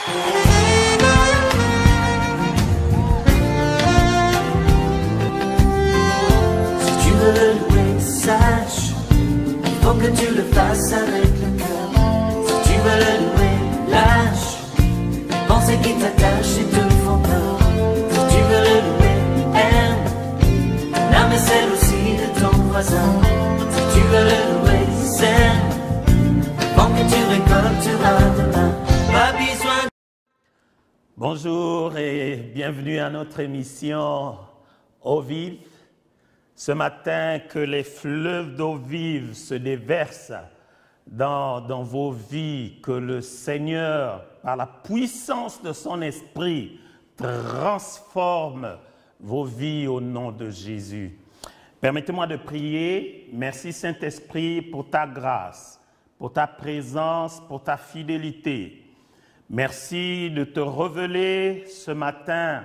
Si tu veux le louer, sache qu'il faut que tu le fasses avec le cœur. Si tu veux le louer, lâche penser qui t'attache et te font peur. Si tu veux le louer, aime l'âme et celle aussi de ton voisin. Si tu veux le louer, sème avant que tu récolteras demain. Pas besoin. Bonjour et bienvenue à notre émission Eau vive. Ce matin, que les fleuves d'eau vive se déversent dans vos vies, que le Seigneur, par la puissance de son esprit, transforme vos vies au nom de Jésus. Permettez-moi de prier. Merci Saint-Esprit pour ta grâce, pour ta présence, pour ta fidélité. Merci de te révéler ce matin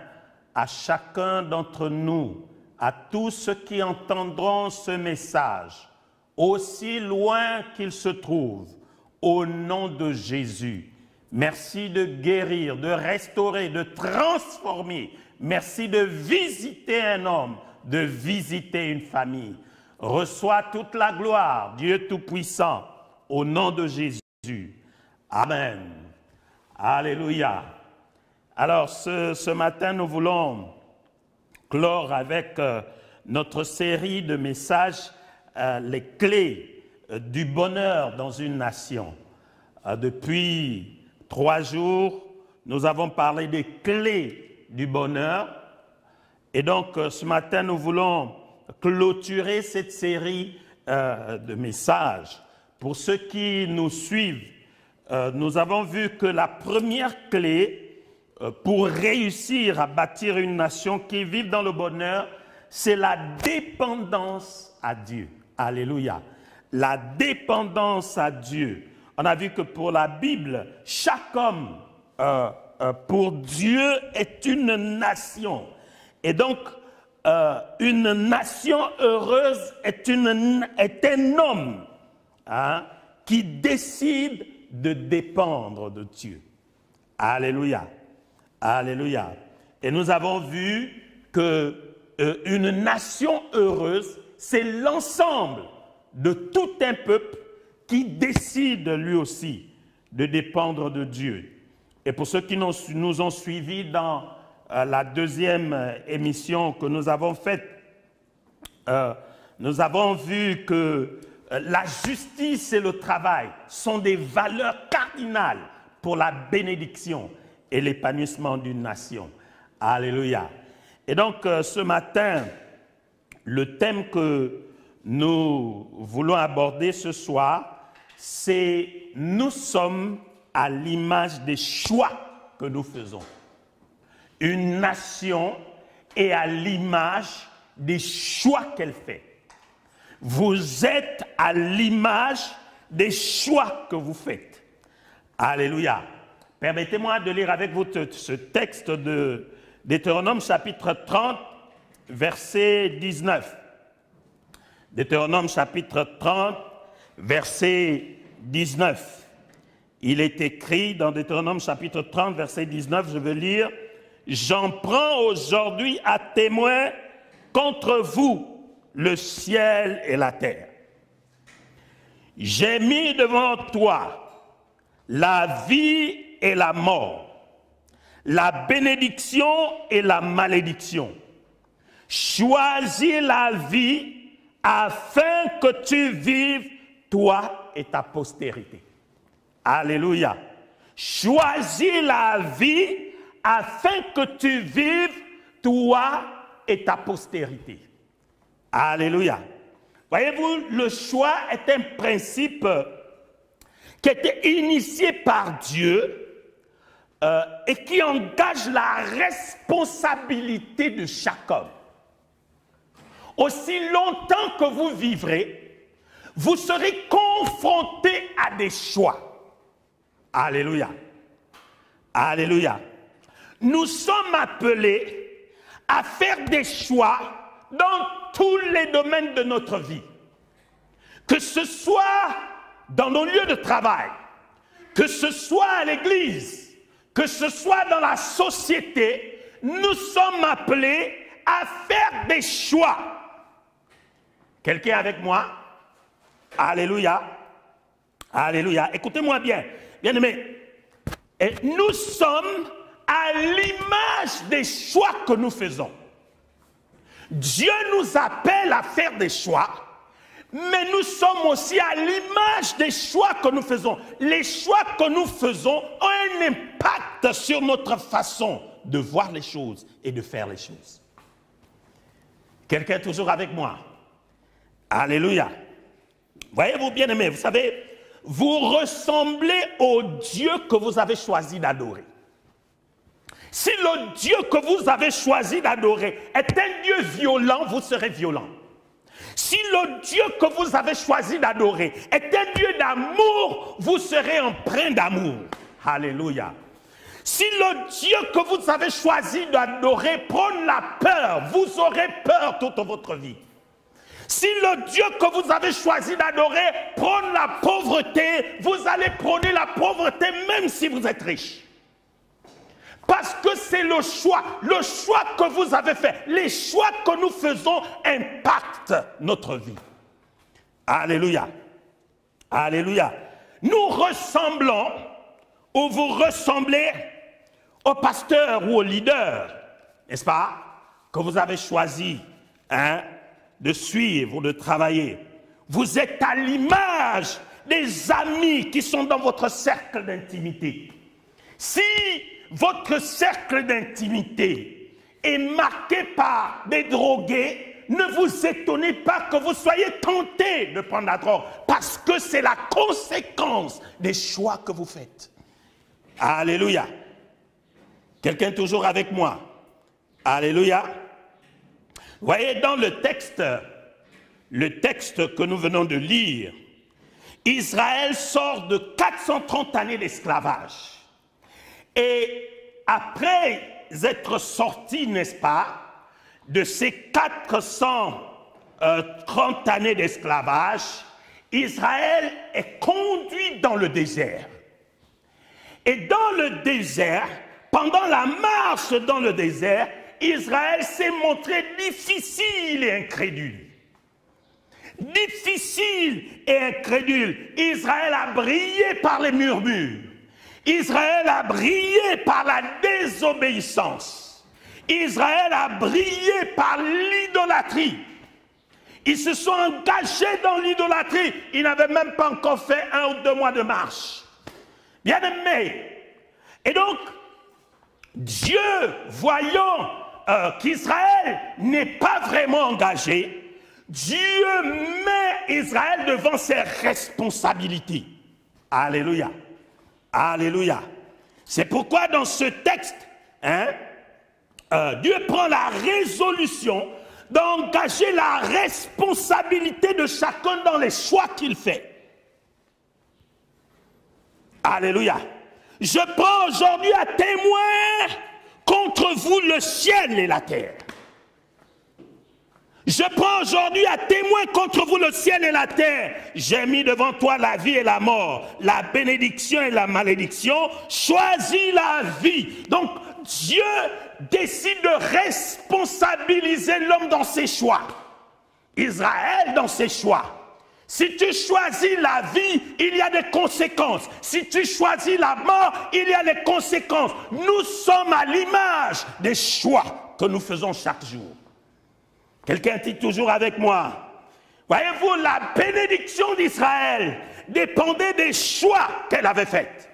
à chacun d'entre nous, à tous ceux qui entendront ce message, aussi loin qu'il se trouve, au nom de Jésus. Merci de guérir, de restaurer, de transformer. Merci de visiter un homme, de visiter une famille. Reçois toute la gloire, Dieu Tout-Puissant, au nom de Jésus. Amen. Alléluia. Alors, ce matin, nous voulons clore avec notre série de messages, les clés du bonheur dans une nation. Depuis 3 jours, nous avons parlé des clés du bonheur. Et donc, ce matin, nous voulons clôturer cette série de messages. Pour ceux qui nous suivent, nous avons vu que la première clé pour réussir à bâtir une nation qui vive dans le bonheur, c'est la dépendance à Dieu. Alléluia. La dépendance à Dieu. On a vu que pour la Bible, chaque homme, pour Dieu, est une nation. Et donc, une nation heureuse est un homme qui décide de dépendre de Dieu. Alléluia. Alléluia. Et nous avons vu qu'une nation heureuse, c'est l'ensemble de tout un peuple qui décide lui aussi de dépendre de Dieu. Et pour ceux qui nous ont suivis dans la deuxième émission que nous avons faite, nous avons vu que la justice et le travail sont des valeurs cardinales pour la bénédiction et l'épanouissement d'une nation. Alléluia. Et donc, ce matin, le thème que nous voulons aborder ce soir, c'est « Nous sommes à l'image des choix que nous faisons ». Une nation est à l'image des choix qu'elle fait. Vous êtes à l'image des choix que vous faites. Alléluia. Permettez-moi de lire avec vous ce texte de Deutéronome chapitre 30, verset 19. Deutéronome chapitre 30, verset 19. Il est écrit dans Deutéronome chapitre 30, verset 19, je vais lire. « J'en prends aujourd'hui à témoin contre vous le ciel et la terre. J'ai mis devant toi la vie et la mort, la bénédiction et la malédiction. Choisis la vie afin que tu vives, toi et ta postérité. » Alléluia. Choisis la vie afin que tu vives, toi et ta postérité. Alléluia. Voyez-vous, le choix est un principe qui a été initié par Dieu et qui engage la responsabilité de chaque homme. Aussi longtemps que vous vivrez, vous serez confronté à des choix. Alléluia. Alléluia. Nous sommes appelés à faire des choix dans tous les domaines de notre vie. Que ce soit dans nos lieux de travail, que ce soit à l'église, que ce soit dans la société, nous sommes appelés à faire des choix. Quelqu'un avec moi? Alléluia. Alléluia. Écoutez-moi bien. Bien-aimés, nous sommes à l'image des choix que nous faisons. Dieu nous appelle à faire des choix, mais nous sommes aussi à l'image des choix que nous faisons. Les choix que nous faisons ont un impact sur notre façon de voir les choses et de faire les choses. Quelqu'un est toujours avec moi? Alléluia. Voyez-vous, bien-aimés, vous savez, vous ressemblez au Dieu que vous avez choisi d'adorer. Si le Dieu que vous avez choisi d'adorer est un Dieu violent, vous serez violent. Si le Dieu que vous avez choisi d'adorer est un Dieu d'amour, vous serez empreint d'amour. Alléluia. Si le Dieu que vous avez choisi d'adorer prône la peur, vous aurez peur toute votre vie. Si le Dieu que vous avez choisi d'adorer prône la pauvreté, vous allez prôner la pauvreté même si vous êtes riche. Parce que c'est le choix que vous avez fait. Les choix que nous faisons impactent notre vie. Alléluia. Alléluia. Nous ressemblons, ou vous ressemblez au pasteur ou au leader, n'est-ce pas, que vous avez choisi de suivre ou de travailler. Vous êtes à l'image des amis qui sont dans votre cercle d'intimité. Si votre cercle d'intimité est marqué par des drogués, ne vous étonnez pas que vous soyez tenté de prendre la drogue, parce que c'est la conséquence des choix que vous faites. Alléluia. Quelqu'un toujours avec moi? Alléluia. Vous voyez, dans le texte que nous venons de lire, Israël sort de 430 années d'esclavage. Et après être sorti, n'est-ce pas, de ces 430 années d'esclavage, Israël est conduit dans le désert. Et dans le désert, pendant la marche dans le désert, Israël s'est montré difficile et incrédule. Difficile et incrédule. Israël a brillé par les murmures. Israël a brillé par la désobéissance. Israël a brillé par l'idolâtrie. Ils se sont engagés dans l'idolâtrie. Ils n'avaient même pas encore fait 1 ou 2 mois de marche. Bien aimé. Et donc, Dieu, voyant qu'Israël n'est pas vraiment engagé, Dieu met Israël devant ses responsabilités. Alléluia. Alléluia. C'est pourquoi dans ce texte, Dieu prend la résolution d'engager la responsabilité de chacun dans les choix qu'il fait. Alléluia. Je prends aujourd'hui à témoin contre vous le ciel et la terre. Je prends aujourd'hui à témoin contre vous le ciel et la terre. J'ai mis devant toi la vie et la mort, la bénédiction et la malédiction. Choisis la vie. Donc, Dieu décide de responsabiliser l'homme dans ses choix. Israël dans ses choix. Si tu choisis la vie, il y a des conséquences. Si tu choisis la mort, il y a des conséquences. Nous sommes à l'image des choix que nous faisons chaque jour. Quelqu'un dit toujours avec moi. Voyez-vous, la bénédiction d'Israël dépendait des choix qu'elle avait faits.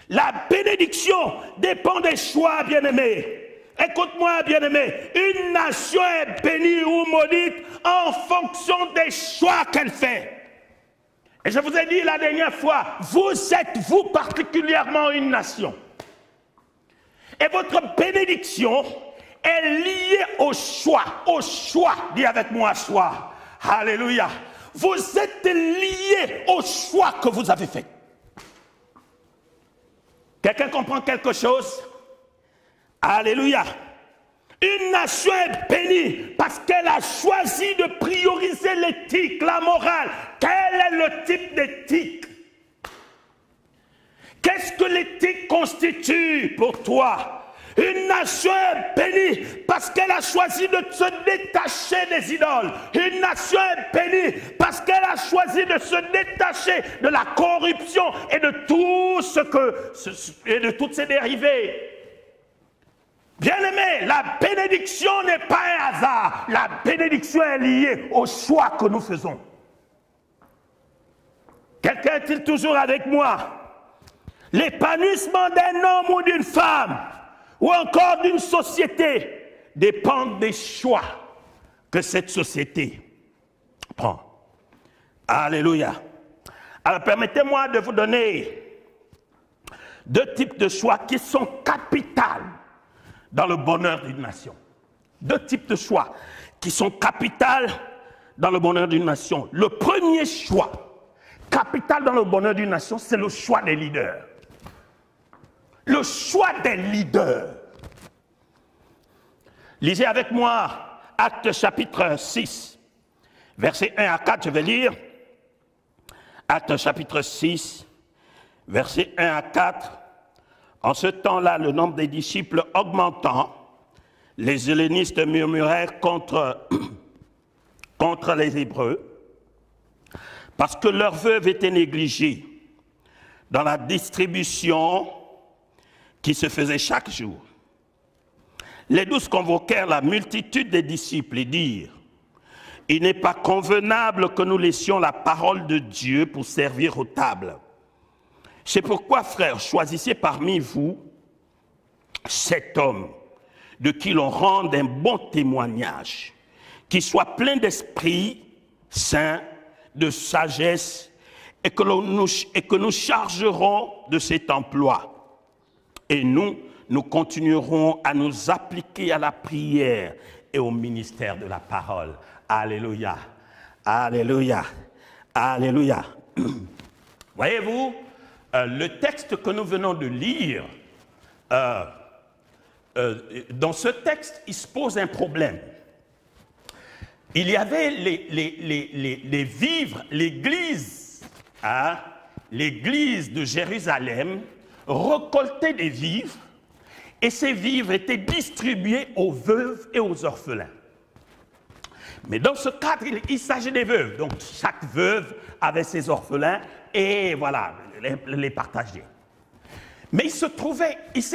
La bénédiction dépend des choix, bien-aimés. Écoute-moi, bien-aimé, une nation est bénie ou maudite en fonction des choix qu'elle fait. Et je vous ai dit la dernière fois, vous êtes, vous particulièrement, une nation. Et votre bénédiction est liée au choix, dis avec moi, choix. Alléluia. Vous êtes liés au choix que vous avez fait. Quelqu'un comprend quelque chose? Alléluia. Une nation est bénie parce qu'elle a choisi de prioriser l'éthique, la morale. Quel est le type d'éthique? Qu'est-ce que politique constitue pour toi une nation est bénie parce qu'elle a choisi de se détacher des idoles. Une nation est bénie parce qu'elle a choisi de se détacher de la corruption et de tout et de toutes ses dérivés. Bien-aimés, la bénédiction n'est pas un hasard. La bénédiction est liée au choix que nous faisons. Quelqu'un est-il toujours avec moi? L'épanouissement d'un homme ou d'une femme ou encore d'une société dépendent des choix que cette société prend. Alléluia. Alors permettez-moi de vous donner deux types de choix qui sont capitaux dans le bonheur d'une nation. Deux types de choix qui sont capitaux dans le bonheur d'une nation. Le premier choix capital dans le bonheur d'une nation, c'est le choix des leaders. Le choix des leaders. Lisez avec moi Actes chapitre 6, versets 1 à 4, je vais lire. Actes chapitre 6, versets 1 à 4. En ce temps-là, le nombre des disciples augmentant, les hellénistes murmurèrent contre les Hébreux, parce que leurs veuves étaient négligées dans la distribution qui se faisait chaque jour. Les 12 convoquèrent la multitude des disciples et dirent: il n'est pas convenable que nous laissions la parole de Dieu pour servir aux tables. C'est pourquoi, frères, choisissez parmi vous cet homme de qui l'on rende un bon témoignage, qui soit plein d'esprit saint, de sagesse, et que nous chargerons de cet emploi. Et nous continuerons à nous appliquer à la prière et au ministère de la parole. Alléluia, alléluia, alléluia. Voyez-vous, le texte que nous venons de lire, dans ce texte, il se pose un problème. Il y avait les vivres, l'église, l'église de Jérusalem récoltait des vivres, et ces vivres étaient distribués aux veuves et aux orphelins. Mais dans ce cadre, il s'agit des veuves. Donc chaque veuve avait ses orphelins et voilà, les partageait. Mais il s'est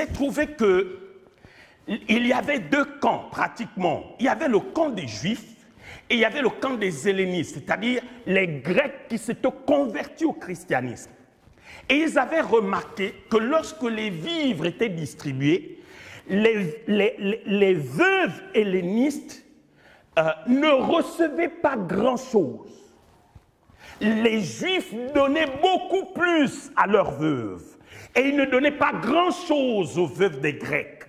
trouvé qu'il y avait deux camps pratiquement. Il y avait le camp des Juifs et il y avait le camp des hellénistes, c'est-à-dire les Grecs qui s'étaient convertis au christianisme. Et ils avaient remarqué que lorsque les vivres étaient distribués, les veuves hellénistes ne recevaient pas grand-chose. Les Juifs donnaient beaucoup plus à leurs veuves et ils ne donnaient pas grand-chose aux veuves des Grecs.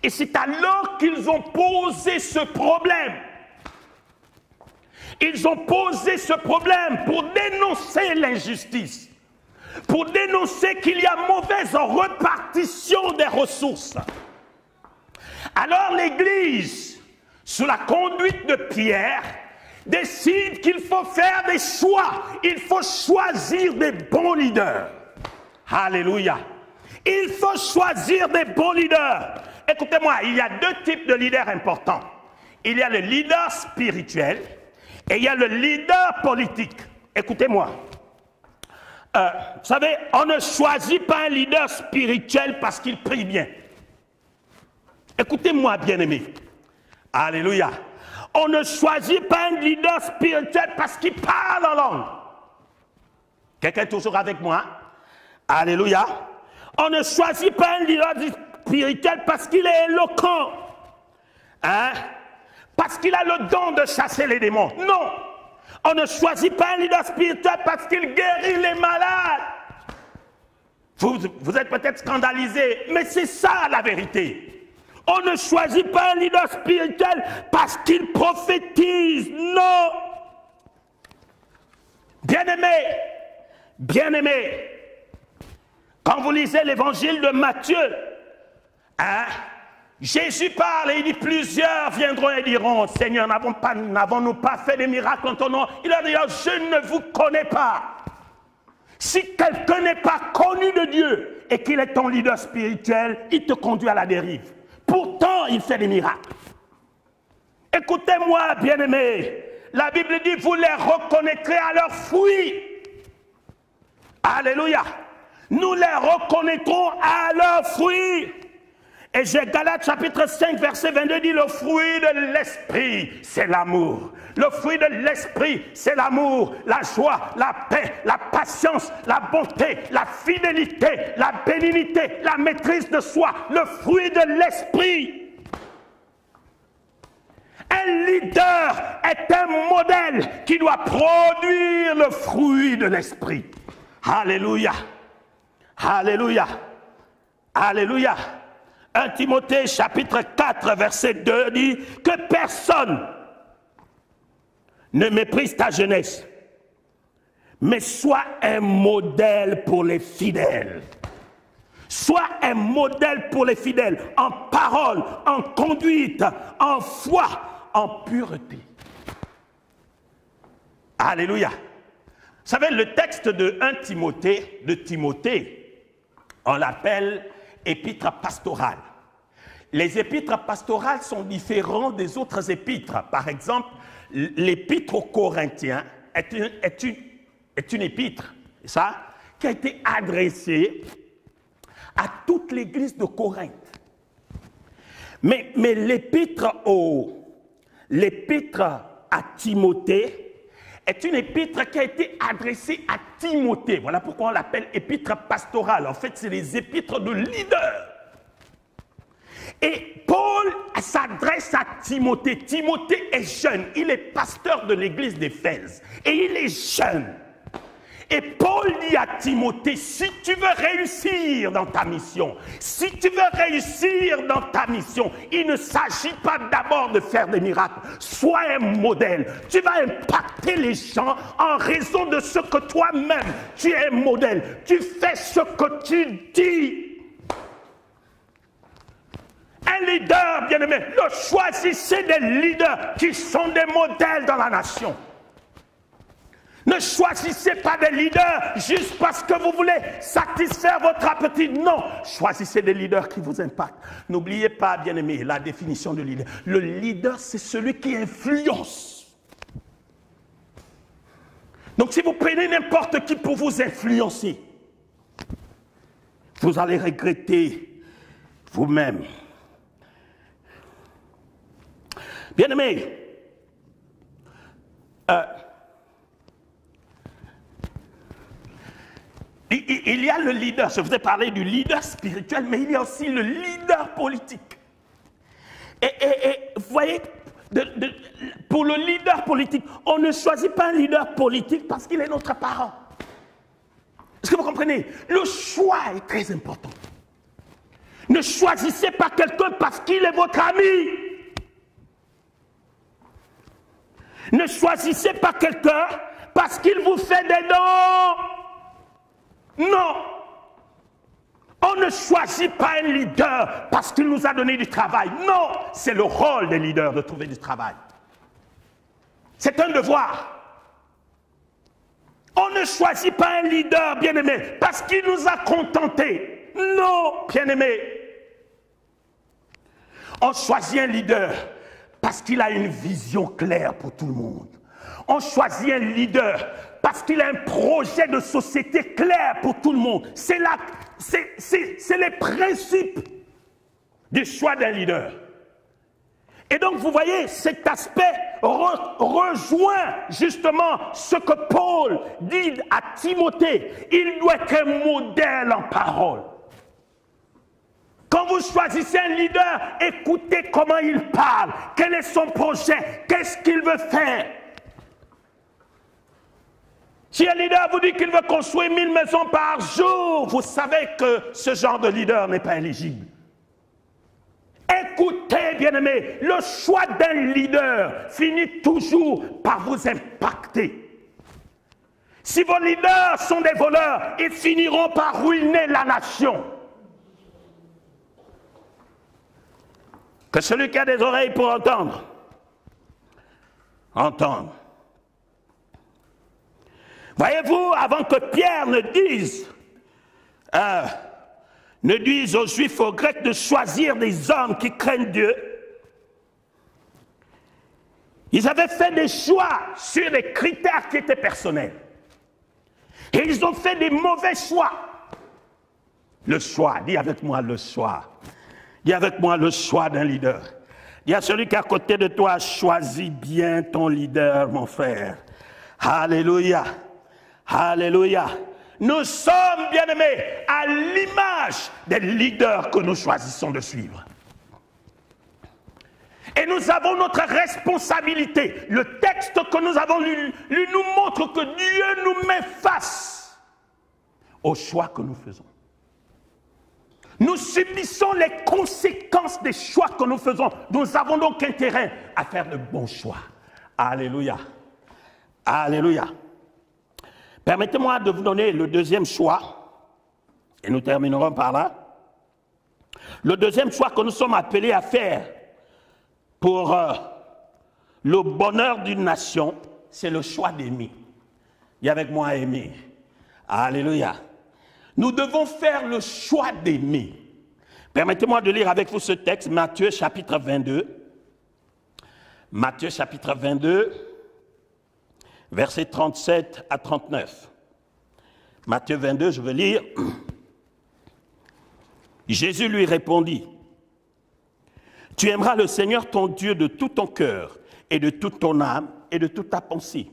Et c'est alors qu'ils ont posé ce problème. Ils ont posé ce problème pour dénoncer l'injustice, pour dénoncer qu'il y a mauvaise repartition des ressources. Alors l'Église, sous la conduite de Pierre, décide qu'il faut faire des choix. Il faut choisir des bons leaders. Alléluia. Il faut choisir des bons leaders. Écoutez-moi, il y a deux types de leaders importants. Il y a le leader spirituel et il y a le leader politique. Écoutez-moi. Vous savez, on ne choisit pas un leader spirituel parce qu'il prie bien. Écoutez-moi, bien-aimés. Alléluia. On ne choisit pas un leader spirituel parce qu'il parle en langue. Quelqu'un est toujours avec moi? Alléluia. On ne choisit pas un leader spirituel parce qu'il est éloquent. Hein? Parce qu'il a le don de chasser les démons. Non. On ne choisit pas un leader spirituel parce qu'il guérit les malades. Vous êtes peut-être scandalisés, mais c'est ça la vérité. On ne choisit pas un leader spirituel parce qu'il prophétise. Non. Bien-aimés, bien-aimés, quand vous lisez l'évangile de Matthieu, Jésus parle et il dit: plusieurs viendront et diront: Seigneur, n'avons-nous pas fait des miracles en ton nom? Il a dit: je ne vous connais pas. Si quelqu'un n'est pas connu de Dieu et qu'il est ton leader spirituel, il te conduit à la dérive. Pourtant, il fait des miracles. Écoutez-moi, bien-aimés. La Bible dit, vous les reconnaîtrez à leurs fruits. Alléluia. Nous les reconnaîtrons à leurs fruits. Et Galates chapitre 5, verset 22 dit, le fruit de l'esprit, c'est l'amour. Le fruit de l'esprit, c'est l'amour, la joie, la paix, la patience, la bonté, la fidélité, la bénignité, la maîtrise de soi. Le fruit de l'esprit. Un leader est un modèle qui doit produire le fruit de l'esprit. Alléluia. Alléluia. Alléluia. 1 Timothée chapitre 4 verset 2 dit que personne ne méprise ta jeunesse, mais sois un modèle pour les fidèles. Sois un modèle pour les fidèles en parole, en conduite, en foi, en pureté. Alléluia. Vous savez, le texte de 1 Timothée, on l'appelle épître pastorale. Les épîtres pastorales sont différentes des autres épîtres. Par exemple, l'épître aux Corinthiens est une épître, ça, qui a été adressée à toute l'église de Corinthe. Mais l'épître à Timothée est une épître qui a été adressée à Timothée. Voilà pourquoi on l'appelle épître pastorale. En fait, c'est les épîtres de leaders. Et Paul s'adresse à Timothée. Timothée est jeune. Il est pasteur de l'église d'Éphèse. Et il est jeune. Et Paul dit à Timothée, si tu veux réussir dans ta mission, il ne s'agit pas d'abord de faire des miracles. Sois un modèle. Tu vas impacter les gens en raison de ce que toi-même, tu es un modèle. Tu fais ce que tu dis. Un leader, bien-aimé, choisissez des leaders qui sont des modèles dans la nation. Ne choisissez pas des leaders juste parce que vous voulez satisfaire votre appétit. Non, choisissez des leaders qui vous impactent. N'oubliez pas, bien-aimé, la définition de leader. Le leader, c'est celui qui influence. Donc si vous prenez n'importe qui pour vous influencer, vous allez regretter vous-même. Bien-aimé, il y a le leader, je vous ai parlé du leader spirituel, mais il y a aussi le leader politique. Et vous voyez, pour le leader politique, on ne choisit pas un leader politique parce qu'il est notre parent. Est-ce que vous comprenez? Le choix est très important. Ne choisissez pas quelqu'un parce qu'il est votre ami. Ne choisissez pas quelqu'un parce qu'il vous fait des dons. Non. On ne choisit pas un leader parce qu'il nous a donné du travail. Non, c'est le rôle des leaders de trouver du travail. C'est un devoir. On ne choisit pas un leader, bien-aimé, parce qu'il nous a contentés. Non, bien-aimé. On choisit un leader parce qu'il a une vision claire pour tout le monde. On choisit un leader parce qu'il a un projet de société clair pour tout le monde. C'est les principes du choix d'un leader. Et donc, vous voyez, cet aspect rejoint justement ce que Paul dit à Timothée. Il doit être un modèle en parole. Quand vous choisissez un leader, écoutez comment il parle, quel est son projet, qu'est-ce qu'il veut faire. Si un leader vous dit qu'il veut construire 1000 maisons par jour, vous savez que ce genre de leader n'est pas éligible. Écoutez, bien-aimés, le choix d'un leader finit toujours par vous impacter. Si vos leaders sont des voleurs, ils finiront par ruiner la nation. Que celui qui a des oreilles pour entendre, entende. Voyez-vous, avant que Pierre ne dise aux Juifs, aux Grecs de choisir des hommes qui craignent Dieu, ils avaient fait des choix sur des critères qui étaient personnels. Et ils ont fait des mauvais choix. Le choix, dis avec moi le choix. Dis avec moi le choix d'un leader. Dis à celui qui est à côté de toi, choisis bien ton leader, mon frère. Alléluia. Alléluia. Nous sommes, bien-aimés, à l'image des leaders que nous choisissons de suivre. Et nous avons notre responsabilité. Le texte que nous avons lu nous montre que Dieu nous met face aux choix que nous faisons. Nous subissons les conséquences des choix que nous faisons. Nous avons donc intérêt à faire de bons choix. Alléluia. Alléluia. Permettez-moi de vous donner le deuxième choix, et nous terminerons par là. Le deuxième choix que nous sommes appelés à faire pour le bonheur d'une nation, c'est le choix d'aimer. Dis avec moi, aimer. Alléluia. Nous devons faire le choix d'aimer. Permettez-moi de lire avec vous ce texte, Matthieu chapitre 22. Matthieu chapitre 22, versets 37 à 39. Matthieu 22, je veux lire. Jésus lui répondit, « Tu aimeras le Seigneur ton Dieu de tout ton cœur et de toute ton âme et de toute ta pensée.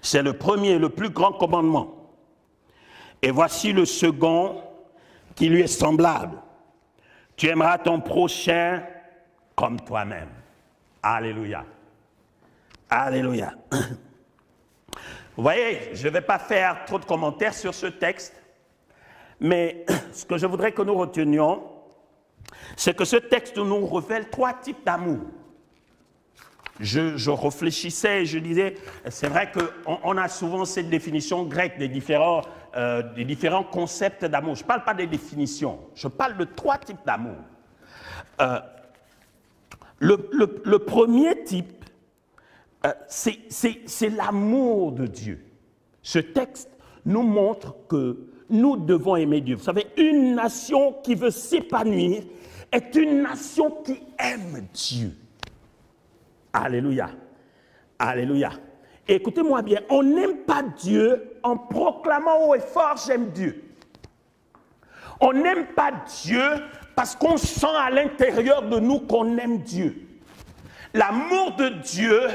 C'est le premier et le plus grand commandement. Et voici le second qui lui est semblable. Tu aimeras ton prochain comme toi-même. » Alléluia. Alléluia. Vous voyez, je ne vais pas faire trop de commentaires sur ce texte, mais ce que je voudrais que nous retenions, c'est que ce texte nous révèle trois types d'amour. Je réfléchissais et je disais, c'est vrai qu'on a souvent cette définition grecque des différents concepts d'amour. Je ne parle pas des définitions, je parle de trois types d'amour. Le premier type, c'est l'amour de Dieu. Ce texte nous montre que nous devons aimer Dieu. Vous savez, une nation qui veut s'épanouir est une nation qui aime Dieu. Alléluia. Alléluia. Et écoutez-moi bien, on n'aime pas Dieu en proclamant haut et fort « j'aime Dieu ». On n'aime pas Dieu parce qu'on sent à l'intérieur de nous qu'on aime Dieu. L'amour de Dieu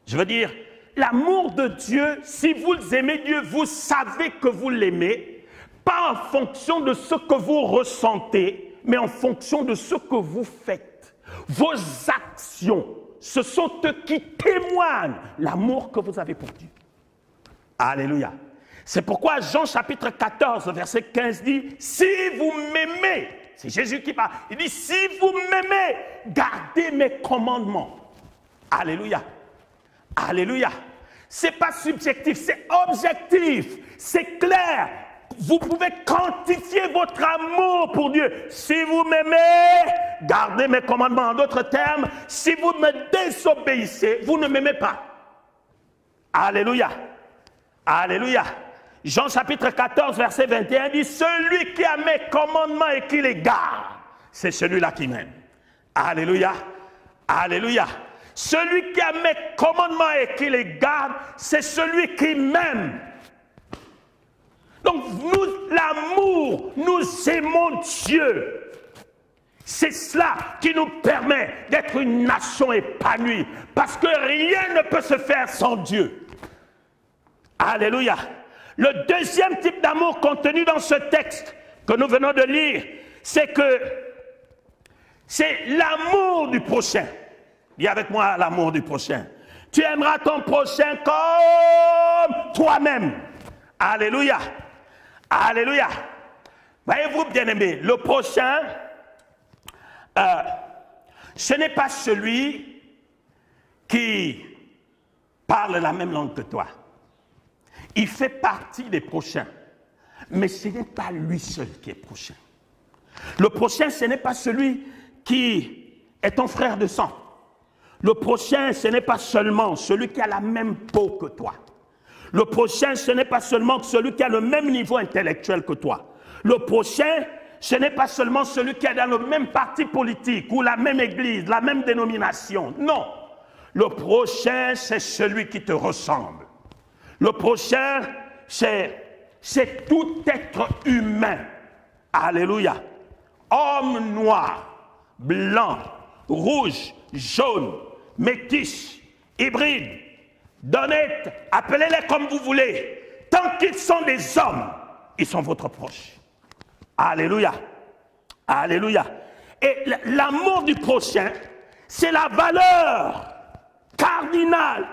je veux dire, l'amour de Dieu, si vous aimez Dieu, vous savez que vous l'aimez, pas en fonction de ce que vous ressentez, mais en fonction de ce que vous faites. Vos actions, ce sont eux qui témoignent l'amour que vous avez pour Dieu. Alléluia. C'est pourquoi Jean chapitre 14, verset 15 dit, « Si vous m'aimez », c'est Jésus qui parle, il dit, « Si vous m'aimez, gardez mes commandements. » Alléluia. Alléluia. Ce n'est pas subjectif, c'est objectif, c'est clair. Vous pouvez quantifier votre amour pour Dieu. Si vous m'aimez, gardez mes commandements. En d'autres termes, si vous me désobéissez, vous ne m'aimez pas. Alléluia. Alléluia. Jean chapitre 14, verset 21 dit, « Celui qui a mes commandements et qui les garde, c'est celui-là qui m'aime. » Alléluia. Alléluia. Celui qui a mes commandements et qui les garde, c'est celui qui m'aime. Donc, l'amour, nous aimons Dieu. C'est cela qui nous permet d'être une nation épanouie. Parce que rien ne peut se faire sans Dieu. Alléluia. Le deuxième type d'amour contenu dans ce texte que nous venons de lire, c'est que c'est l'amour du prochain. Dis avec moi l'amour du prochain. Tu aimeras ton prochain comme toi-même. Alléluia. Alléluia. Voyez-vous, bien-aimés, le prochain, ce n'est pas celui qui parle la même langue que toi. Il fait partie des prochains, mais ce n'est pas lui seul qui est prochain. Le prochain, ce n'est pas celui qui est ton frère de sang. Le prochain, ce n'est pas seulement celui qui a la même peau que toi. Le prochain, ce n'est pas seulement celui qui a le même niveau intellectuel que toi. Le prochain, ce n'est pas seulement celui qui est dans le même parti politique ou la même église, la même dénomination. Non. Le prochain, c'est celui qui te ressemble. Le prochain, c'est tout être humain. Alléluia. Homme noir, blanc, rouge, jaune, métis, hybride, d'honnête, appelez-les comme vous voulez. Tant qu'ils sont des hommes, ils sont votre proche. Alléluia. Alléluia. Et l'amour du prochain, c'est la valeur cardinale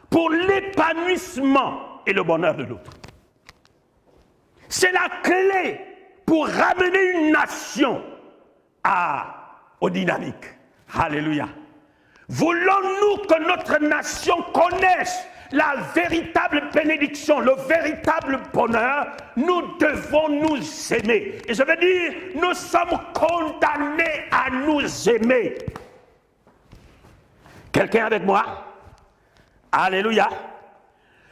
pour l'épanouissement et le bonheur de l'autre. C'est la clé pour ramener une nation aux dynamiques. Alléluia. Voulons-nous que notre nation connaisse la véritable bénédiction, le véritable bonheur, nous devons nous aimer. Et je veux dire, nous sommes condamnés à nous aimer. Quelqu'un avec moi? Alléluia.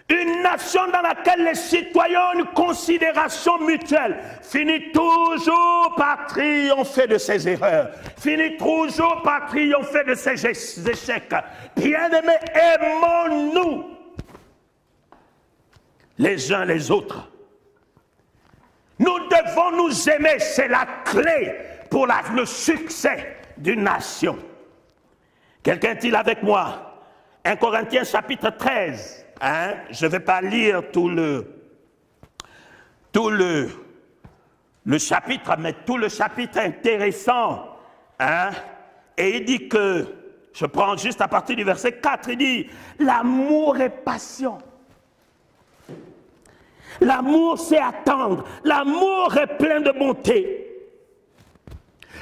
Une nation dans laquelle les citoyens ont une considération mutuelle finit toujours par triompher de ses erreurs, finit toujours par triompher de ses échecs. Bien-aimés, aimons-nous les uns les autres. Nous devons nous aimer, c'est la clé pour le succès d'une nation. Quelqu'un dit avec moi, 1 Corinthiens chapitre 13, hein? Je ne vais pas lire tout le chapitre, mais tout le chapitre est intéressant. Hein? Et il dit que, je prends juste à partir du verset 4, il dit, l'amour est patient. L'amour, c'est attendre. L'amour est plein de bonté.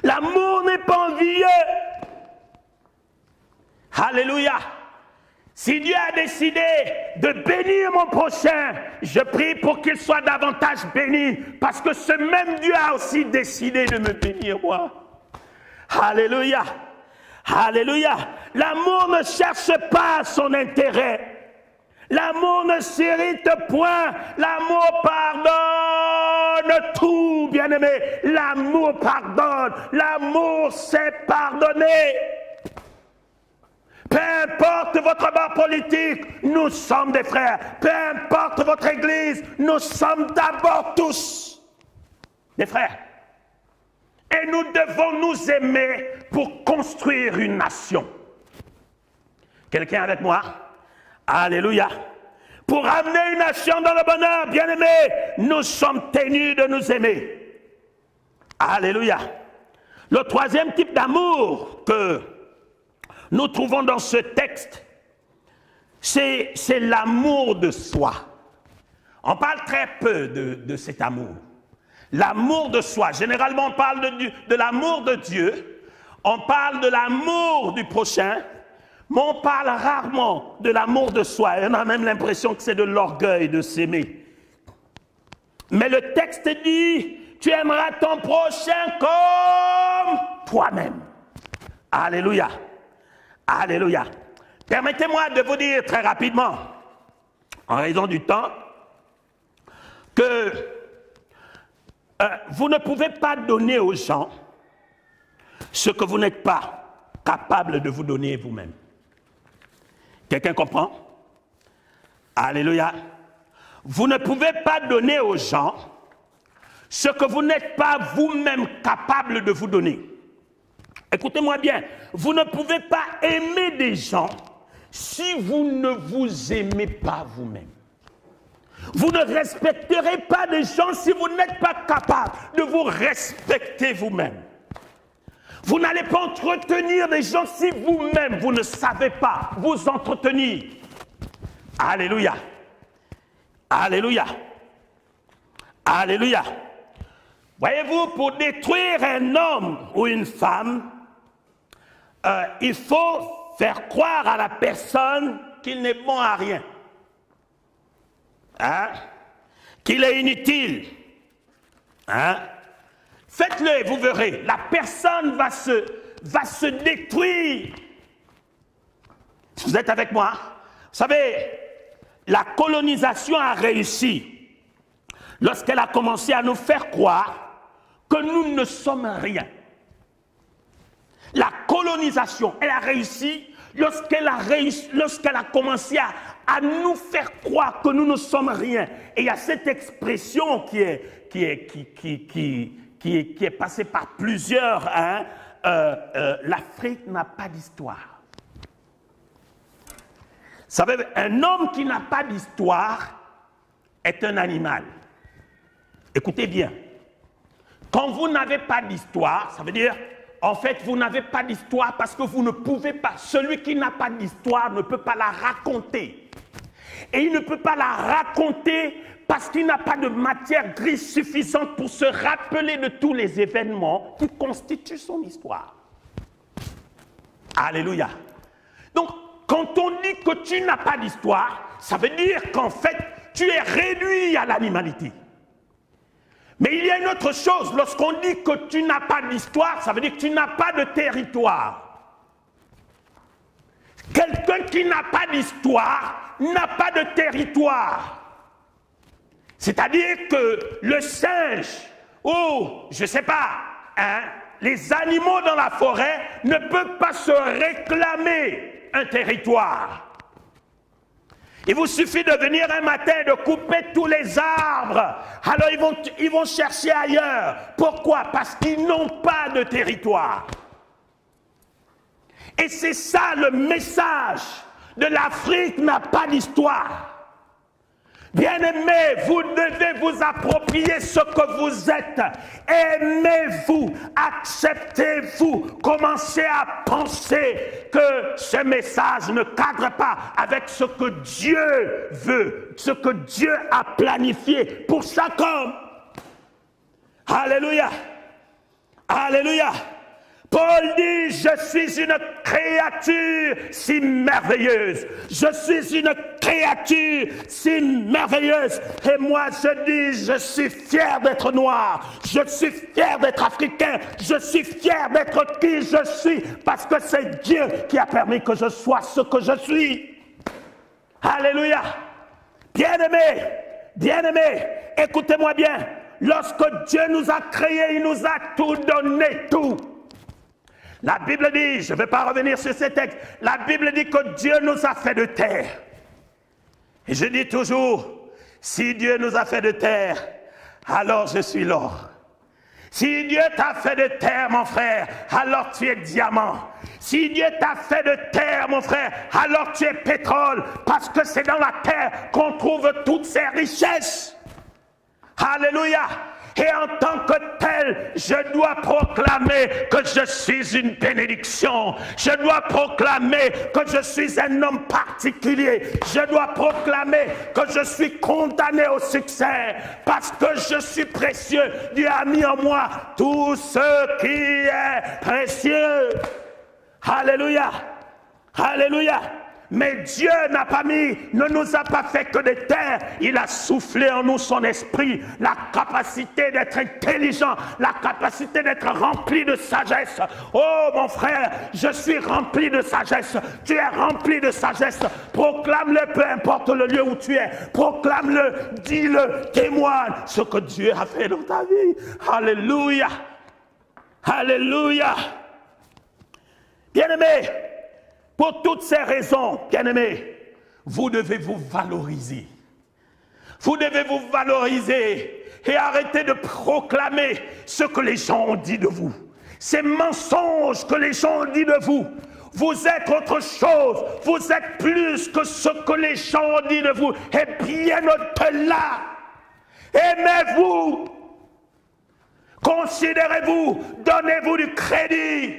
L'amour n'est pas envieux. Alléluia. Si Dieu a décidé de bénir mon prochain, je prie pour qu'il soit davantage béni, parce que ce même Dieu a aussi décidé de me bénir moi. Alléluia. Alléluia. L'amour ne cherche pas son intérêt. L'amour ne s'irrite point, l'amour pardonne tout, bien-aimé. L'amour pardonne, l'amour sait pardonner. Peu importe votre bord politique, nous sommes des frères. Peu importe votre église, nous sommes d'abord tous des frères. Et nous devons nous aimer pour construire une nation. Quelqu'un avec moi? Alléluia. Pour amener une nation dans le bonheur, bien-aimés, nous sommes tenus de nous aimer. Alléluia. Le troisième type d'amour que nous trouvons dans ce texte, c'est l'amour de soi. On parle très peu de cet amour. L'amour de soi. Généralement, on parle de l'amour de Dieu. On parle de l'amour du prochain. Mais on parle rarement de l'amour de soi. Et on a même l'impression que c'est de l'orgueil de s'aimer. Mais le texte dit, tu aimeras ton prochain comme toi-même. Alléluia. Alléluia. Permettez-moi de vous dire très rapidement, en raison du temps, que vous ne pouvez pas donner aux gens ce que vous n'êtes pas capable de vous donner vous-même. Quelqu'un comprend? Alléluia. Vous ne pouvez pas donner aux gens ce que vous n'êtes pas vous-même capable de vous donner. Écoutez-moi bien, vous ne pouvez pas aimer des gens si vous ne vous aimez pas vous-même. Vous ne respecterez pas des gens si vous n'êtes pas capable de vous respecter vous-même. Vous n'allez pas entretenir des gens si vous-même, vous ne savez pas vous entretenir. Alléluia. Alléluia. Alléluia. Voyez-vous, pour détruire un homme ou une femme, il faut faire croire à la personne qu'il n'est bon à rien. Hein? Qu'il est inutile. Hein? Faites-le et vous verrez, la personne va se détruire. Vous êtes avec moi? Vous savez, la colonisation a réussi lorsqu'elle a commencé à nous faire croire que nous ne sommes rien. La colonisation, elle a réussi lorsqu'elle a commencé à nous faire croire que nous ne sommes rien. Et il y a cette expression qui est passée par plusieurs. Hein, l'Afrique n'a pas d'histoire. Vous savez, un homme qui n'a pas d'histoire est un animal. Écoutez bien. Quand vous n'avez pas d'histoire, ça veut dire, en fait, vous n'avez pas d'histoire parce que vous ne pouvez pas. Celui qui n'a pas d'histoire ne peut pas la raconter. Et il ne peut pas la raconter parce qu'il n'a pas de matière grise suffisante pour se rappeler de tous les événements qui constituent son histoire. Alléluia. Donc, quand on dit que tu n'as pas d'histoire, ça veut dire qu'en fait, tu es réduit à l'animalité. Mais il y a une autre chose, lorsqu'on dit que tu n'as pas d'histoire, ça veut dire que tu n'as pas de territoire. Quelqu'un qui n'a pas d'histoire n'a pas de territoire. C'est-à-dire que le singe, ou je ne sais pas, hein, les animaux dans la forêt ne peuvent pas se réclamer un territoire. Il vous suffit de venir un matin et de couper tous les arbres. Alors ils vont chercher ailleurs. Pourquoi? Parce qu'ils n'ont pas de territoire. Et c'est ça le message de l'Afrique n'a pas d'histoire. Bien-aimés, vous devez vous approprier ce que vous êtes. Aimez-vous, acceptez-vous, commencez à penser que ce message ne cadre pas avec ce que Dieu veut, ce que Dieu a planifié pour chaque homme. Alléluia. Alléluia. Paul dit, je suis une créature si merveilleuse. Je suis une créature si merveilleuse. Et moi, je dis, je suis fier d'être noir. Je suis fier d'être africain. Je suis fier d'être qui je suis. Parce que c'est Dieu qui a permis que je sois ce que je suis. Alléluia. Bien-aimés, écoutez-moi bien. Lorsque Dieu nous a créés, il nous a tout donné, tout. La Bible dit, je ne vais pas revenir sur ces textes, la Bible dit que Dieu nous a fait de terre. Et je dis toujours, si Dieu nous a fait de terre, alors je suis l'or. Si Dieu t'a fait de terre, mon frère, alors tu es diamant. Si Dieu t'a fait de terre, mon frère, alors tu es pétrole, parce que c'est dans la terre qu'on trouve toutes ces richesses. Alléluia. Et en tant que tel, je dois proclamer que je suis une bénédiction. Je dois proclamer que je suis un homme particulier. Je dois proclamer que je suis condamné au succès parce que je suis précieux. Dieu a mis en moi tout ce qui est précieux. Alléluia. Alléluia. Mais Dieu ne nous a pas fait que des terres. Il a soufflé en nous son esprit, la capacité d'être intelligent, la capacité d'être rempli de sagesse. Oh mon frère, je suis rempli de sagesse. Tu es rempli de sagesse. Proclame-le, peu importe le lieu où tu es. Proclame-le, dis-le, témoigne ce que Dieu a fait dans ta vie. Alléluia. Alléluia. Bien-aimés, pour toutes ces raisons, bien-aimés, vous devez vous valoriser. Vous devez vous valoriser et arrêter de proclamer ce que les gens ont dit de vous. Ces mensonges que les gens ont dit de vous. Vous êtes autre chose. Vous êtes plus que ce que les gens ont dit de vous. Et bien au-delà. Aimez-vous. Considérez-vous. Donnez-vous du crédit.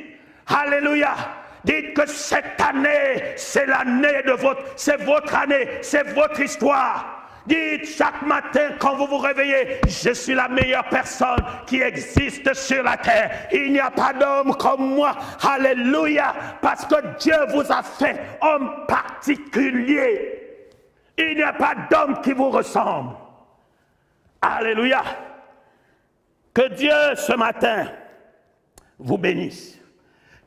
Alléluia. Dites que cette année, c'est l'année de c'est votre année, c'est votre histoire. Dites chaque matin quand vous vous réveillez, je suis la meilleure personne qui existe sur la terre. Il n'y a pas d'homme comme moi. Alléluia. Parce que Dieu vous a fait homme particulier. Il n'y a pas d'homme qui vous ressemble. Alléluia. Que Dieu ce matin vous bénisse.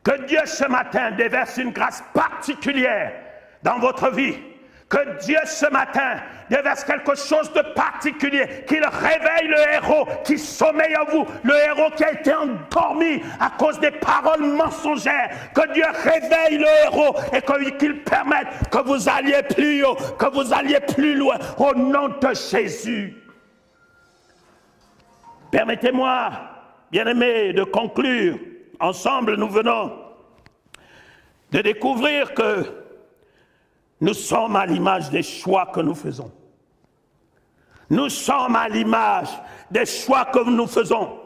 Que Dieu ce matin déverse une grâce particulière dans votre vie. Que Dieu ce matin déverse quelque chose de particulier, qu'il réveille le héros qui sommeille en vous, le héros qui a été endormi à cause des paroles mensongères. Que Dieu réveille le héros et qu'il permette que vous alliez plus haut, que vous alliez plus loin, au nom de Jésus. Permettez-moi, bien-aimés, de conclure. Ensemble, nous venons de découvrir que nous sommes à l'image des choix que nous faisons. Nous sommes à l'image des choix que nous faisons.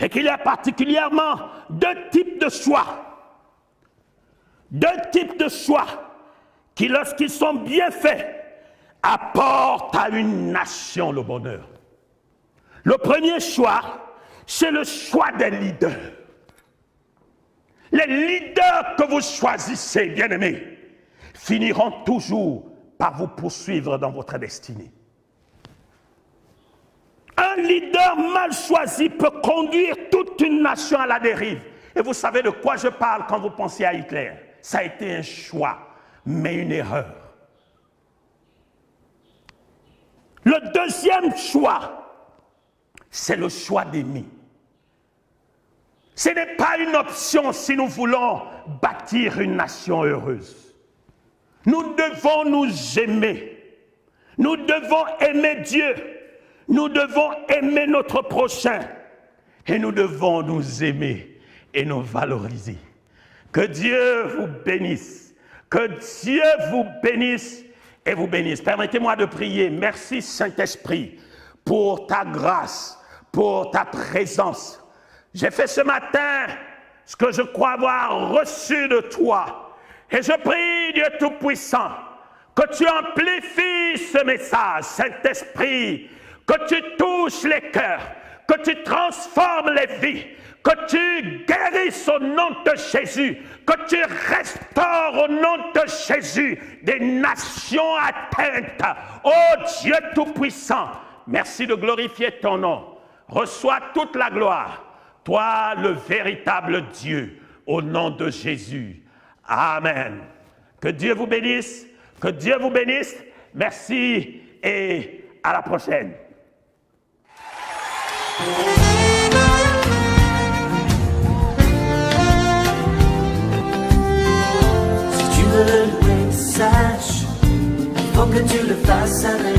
Et qu'il y a particulièrement deux types de choix. Deux types de choix qui, lorsqu'ils sont bien faits, apportent à une nation le bonheur. Le premier choix, c'est le choix des leaders. Les leaders que vous choisissez, bien-aimés, finiront toujours par vous poursuivre dans votre destinée. Un leader mal choisi peut conduire toute une nation à la dérive. Et vous savez de quoi je parle quand vous pensez à Hitler. Ça a été un choix, mais une erreur. Le deuxième choix, c'est le choix d'aimer. Ce n'est pas une option si nous voulons bâtir une nation heureuse. Nous devons nous aimer. Nous devons aimer Dieu. Nous devons aimer notre prochain. Et nous devons nous aimer et nous valoriser. Que Dieu vous bénisse. Que Dieu vous bénisse et vous bénisse. Permettez-moi de prier. Merci Saint-Esprit pour ta grâce, pour ta présence. J'ai fait ce matin ce que je crois avoir reçu de toi. Et je prie, Dieu Tout-Puissant, que tu amplifies ce message, Saint-Esprit, que tu touches les cœurs, que tu transformes les vies, que tu guérisses au nom de Jésus, que tu restaures au nom de Jésus des nations atteintes. Oh Dieu Tout-Puissant, merci de glorifier ton nom. Reçois toute la gloire, toi le véritable Dieu, au nom de Jésus. Amen. Que Dieu vous bénisse. Que Dieu vous bénisse. Merci et à la prochaine. Si tu veux le louer, sache, il faut que tu le fasses avec